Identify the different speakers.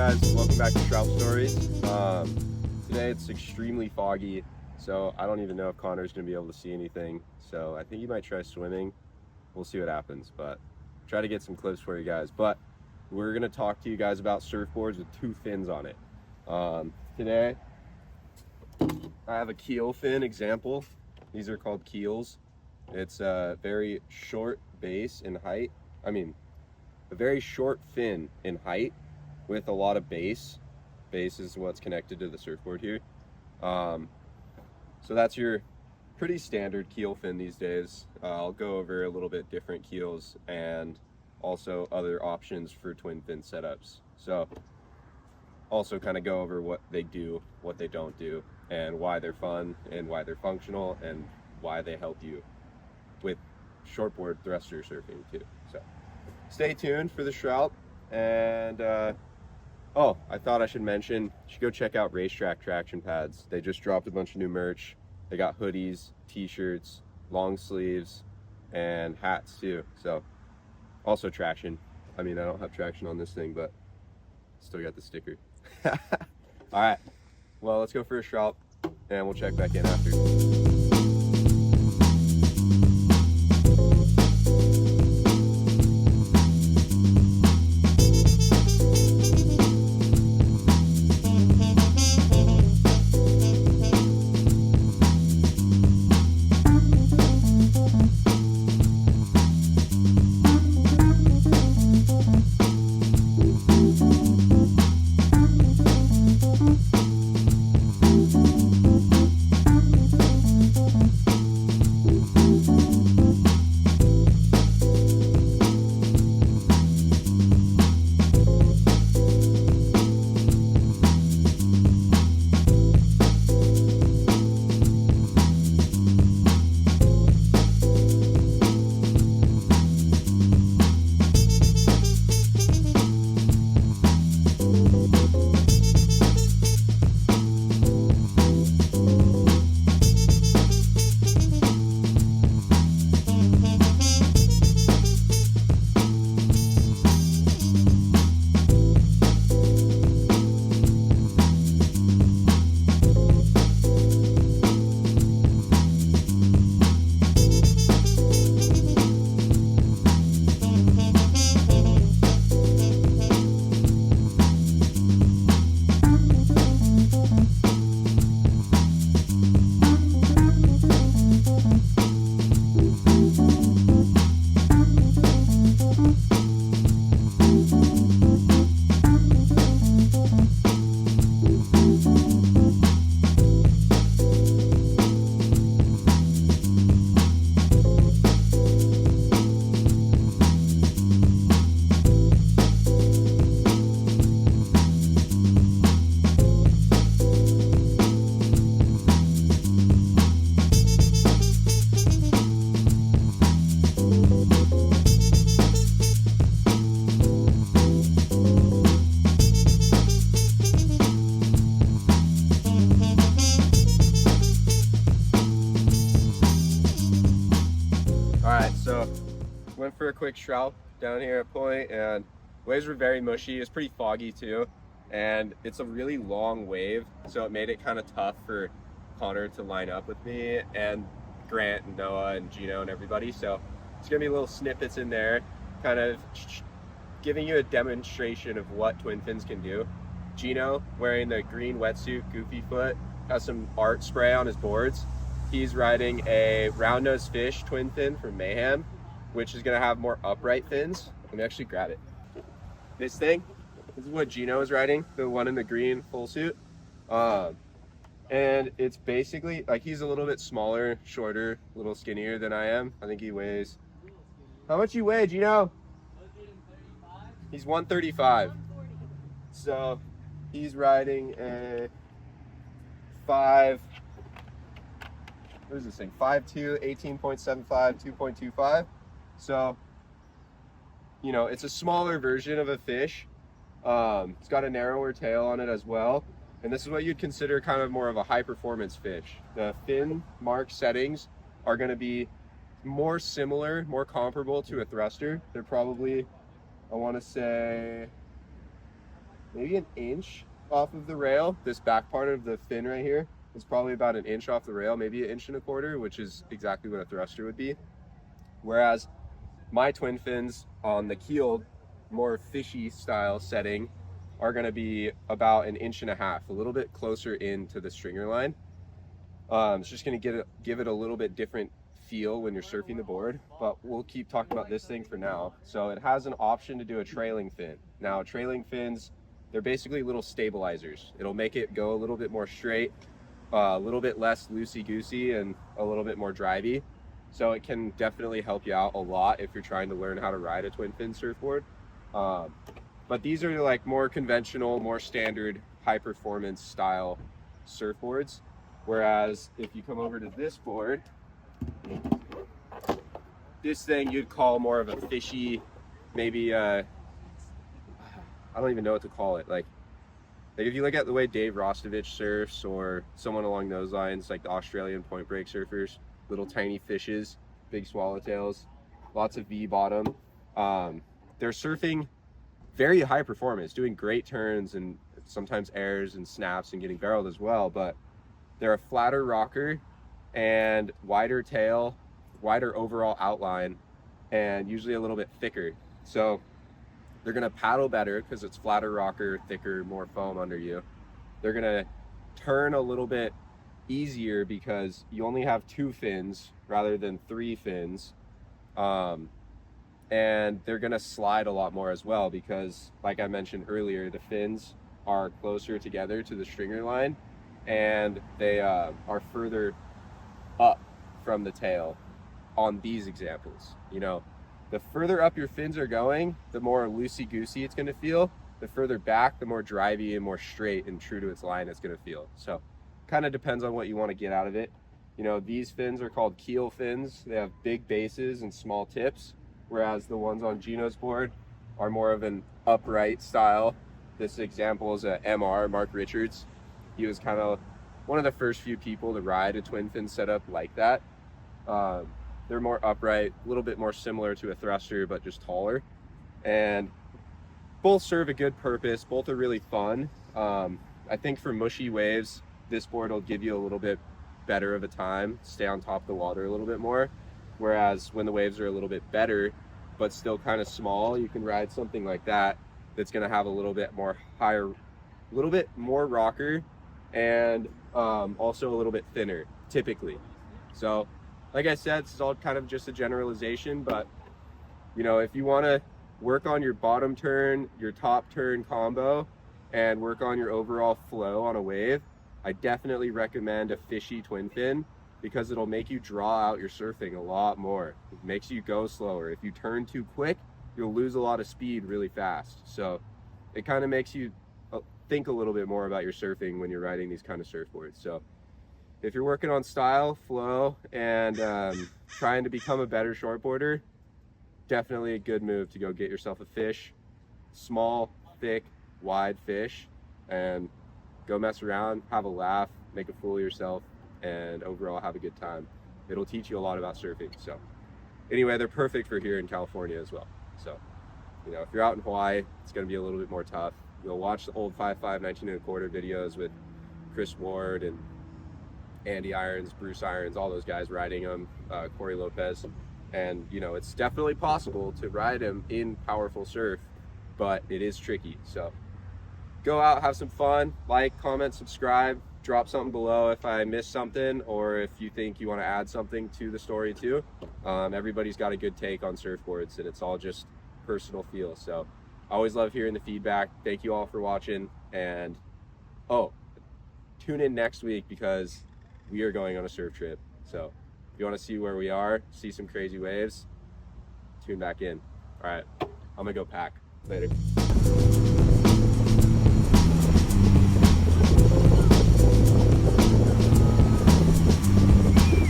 Speaker 1: guys? Welcome back to Shralp Stories. Today it's extremely foggy, so I don't even know if Connor's going to be able to see anything. So I think he might try swimming. We'll see what happens, but try to get some clips for you guys. But we're going to talk to you guys about surfboards with two fins on it. Today I have a keel fin example. These are called keels. It's a very short base in height. A very short fin in height with a lot of base. Base is what's connected to the surfboard here. So that's your pretty standard keel fin these days. I'll go over a little bit different keels and also other options for twin fin setups. So also kind of go over what they do, what they don't do, and why they're fun and why they're functional and why they help you with shortboard thruster surfing too. So stay tuned for the Shralp. And oh, I thought I should mention, you should go check out Racetrack traction pads. They just dropped a bunch of new merch. They got hoodies, t-shirts, long sleeves, and hats too. So also traction. I don't have traction on this thing, but still got the sticker. All right, well, let's go for a Shralp and we'll check back in after. So went for a quick Shralp down here at Point, and waves were very mushy. It's pretty foggy too, and it's a really long wave, so it made it kind of tough for Connor to line up with me and Grant and Noah and Gino and everybody. So it's gonna be little snippets in there, kind of giving you a demonstration of what twin fins can do. Gino, wearing the green wetsuit, goofy foot, has some art spray on his boards. He's riding a round nose fish twin fin from Mayhem, which is gonna have more upright fins. Let me actually grab it. This thing, this is what Gino is riding, the one in the green full suit. And it's basically, like, he's a little bit smaller, shorter, a little skinnier than I am. I think he weighs, how much you weigh, Gino? He's 135. So he's riding a what is this thing? 5'2", 18.75, 2.25. So, you know, it's a smaller version of a fish. It's got a narrower tail on it as well. And this is what you'd consider kind of more of a high performance fish. The fin mark settings are going to be more similar, more comparable to a thruster. They're probably, I want to say, maybe an inch off of the rail. This back part of the fin right here is probably about an inch off the rail, maybe an inch and a quarter, which is exactly what a thruster would be. Whereas my twin fins on the keeled, more fishy style setting are going to be about an inch and a half, a little bit closer into the stringer line. It's just going to give it a little bit different feel when you're surfing the board, but we'll keep talking about this thing for now. So it has an option to do a trailing fin. Now trailing fins, they're basically little stabilizers. It'll make it go a little bit more straight, a little bit less loosey-goosey, and a little bit more drivey. So it can definitely help you out a lot if you're trying to learn how to ride a twin fin surfboard. But these are like more conventional, more standard, high performance style surfboards. Whereas if you come over to this board, this thing you'd call more of a fishy, maybe I don't even know what to call it. Like if you look at the way Dave Rostovich surfs, or someone along those lines, like the Australian point break surfers, little tiny fishes, big swallowtails, lots of V bottom. They're surfing very high performance, doing great turns and sometimes airs and snaps and getting barreled as well, but they're a flatter rocker and wider tail, wider overall outline, and usually a little bit thicker. So they're gonna paddle better because it's flatter rocker, thicker, more foam under you. They're gonna turn a little bit easier because you only have 2 fins rather than 3 fins. And they're gonna slide a lot more as well because, like I mentioned earlier, the fins are closer together to the stringer line, and they are further up from the tail on these examples. You know, the further up your fins are going, the more loosey-goosey it's gonna feel. The further back, the more drivey and more straight and true to its line it's gonna feel. So kind of depends on what you want to get out of it. You know, these fins are called keel fins. They have big bases and small tips, whereas the ones on Gino's board are more of an upright style. This example is a MR, Mark Richards. He was kind of one of the first few people to ride a twin fin setup like that. They're more upright, a little bit more similar to a thruster, but just taller. And both serve a good purpose. Both are really fun. I think for mushy waves, this board will give you a little bit better of a time, stay on top of the water a little bit more. Whereas when the waves are a little bit better, but still kind of small, you can ride something like that that's going to have a little bit more higher, a little bit more rocker, and also a little bit thinner, typically. So, like I said, this is all kind of just a generalization, but you know, if you want to work on your bottom turn, your top turn combo, and work on your overall flow on a wave, I definitely recommend a fishy twin fin because it'll make you draw out your surfing a lot more. It makes you go slower. If you turn too quick, you'll lose a lot of speed really fast. So it kind of makes you think a little bit more about your surfing when you're riding these kind of surfboards. So if you're working on style, flow, and trying to become a better shortboarder, definitely a good move to go get yourself a fish, small, thick, wide fish, and go mess around, have a laugh, make a fool of yourself, and overall have a good time. It'll teach you a lot about surfing. So anyway, they're perfect for here in California as well. So, you know, if you're out in Hawaii, it's going to be a little bit more tough. You'll watch the old 5.5, 19 1/4 videos with Chris Ward and Andy Irons, Bruce Irons, all those guys riding them, Corey Lopez. And, you know, it's definitely possible to ride them in powerful surf, but it is tricky. So go out, have some fun, like, comment, subscribe, drop something below if I missed something, or if you think you want to add something to the story too. Everybody's got a good take on surfboards, and it's all just personal feel. So I always love hearing the feedback. Thank you all for watching, and tune in next week because we are going on a surf trip. So if you want to see where we are, see some crazy waves, tune back in. All right, I'm gonna go pack. Later.